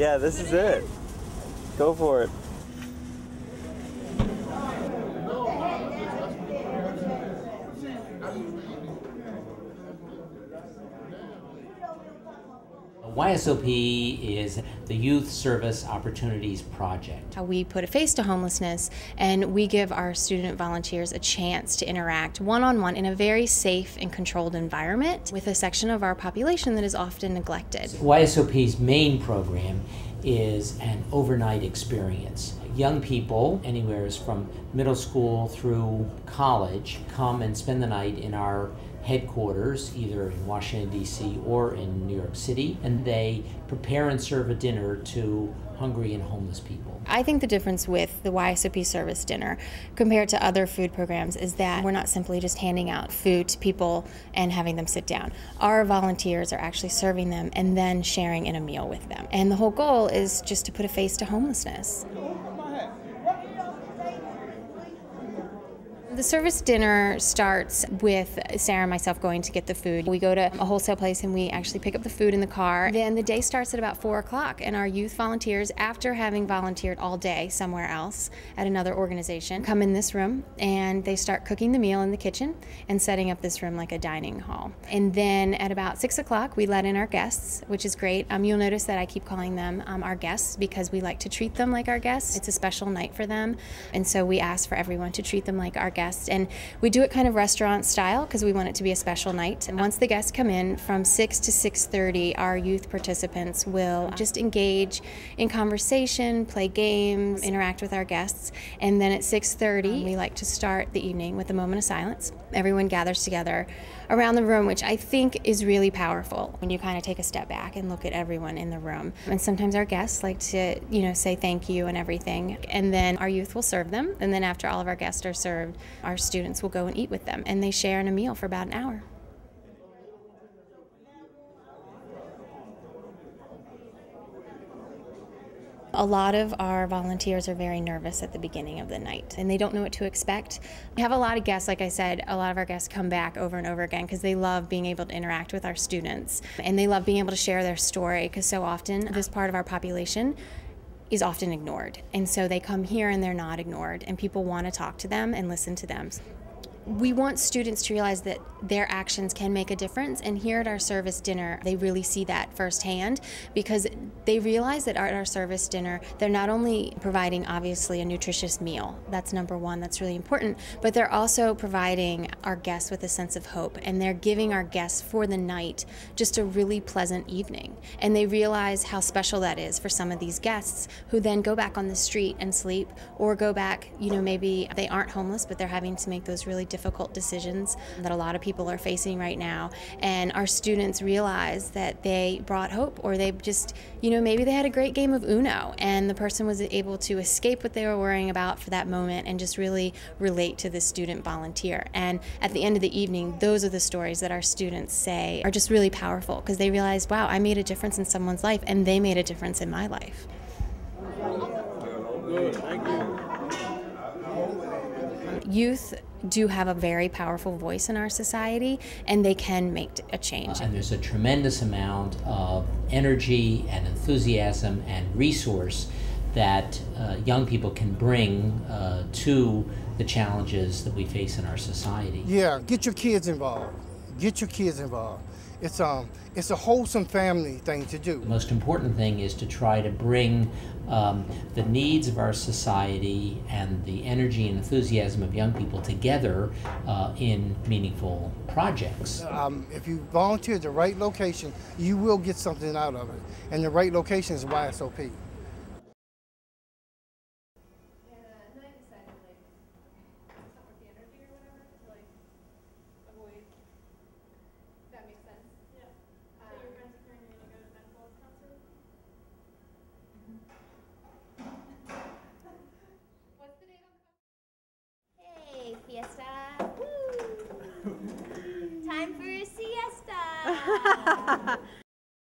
Yeah, this is it. Go for it. YSOP is the Youth Service Opportunities Project. We put a face to homelessness, and we give our student volunteers a chance to interact one-on-one in a very safe and controlled environment with a section of our population that is often neglected. YSOP's main program is an overnight experience. Young people, anywhere from middle school through college, come and spend the night in our headquarters, either in Washington, D.C. or in New York City, and they prepare and serve a dinner to hungry and homeless people. I think the difference with the YSOP service dinner compared to other food programs is that we're not simply just handing out food to people and having them sit down. Our volunteers are actually serving them and then sharing in a meal with them. And the whole goal is just to put a face to homelessness. The service dinner starts with Sarah and myself going to get the food. We go to a wholesale place and we actually pick up the food in the car. Then the day starts at about 4 o'clock, and our youth volunteers, after having volunteered all day somewhere else at another organization, come in this room and they start cooking the meal in the kitchen and setting up this room like a dining hall. And then at about 6 o'clock we let in our guests, which is great. You'll notice that I keep calling them our guests because we like to treat them like our guests. It's a special night for them, and so we ask for everyone to treat them like our guests. And we do it kind of restaurant style because we want it to be a special night. And once the guests come in, from 6 to 6:30, our youth participants will just engage in conversation, play games, interact with our guests. And then at 6:30, we like to start the evening with a moment of silence. Everyone gathers together around the room, which I think is really powerful when you kind of take a step back and look at everyone in the room. And sometimes our guests like to, say thank you and everything. And then our youth will serve them. And then after all of our guests are served, our students will go and eat with them. And they share in a meal for about an hour. A lot of our volunteers are very nervous at the beginning of the night, and they don't know what to expect. We have a lot of guests, like I said, a lot of our guests come back over and over again because they love being able to interact with our students, and they love being able to share their story because so often this part of our population is often ignored. And so they come here and they're not ignored, and people want to talk to them and listen to them. We want students to realize that their actions can make a difference, and here at our service dinner they really see that firsthand because they realize that at our service dinner they're not only providing obviously a nutritious meal, that's number one, that's really important, but they're also providing our guests with a sense of hope, and they're giving our guests for the night just a really pleasant evening. And they realize how special that is for some of these guests who then go back on the street and sleep, or go back, maybe they aren't homeless but they're having to make those really difficult decisions that a lot of people are facing right now. And our students realize that they brought hope, or they just, maybe they had a great game of Uno and the person was able to escape what they were worrying about for that moment and just really relate to the student volunteer. And at the end of the evening, those are the stories that our students say are just really powerful because they realize, wow, I made a difference in someone's life and they made a difference in my life. Good, thank you. Youth do have a very powerful voice in our society, and they can make a change. And there's a tremendous amount of energy and enthusiasm and resource that young people can bring to the challenges that we face in our society. Yeah, get your kids involved. Get your kids involved. It's a wholesome family thing to do. The most important thing is to try to bring the needs of our society and the energy and enthusiasm of young people together in meaningful projects. If you volunteer at the right location, you will get something out of it. And the right location is YSOP.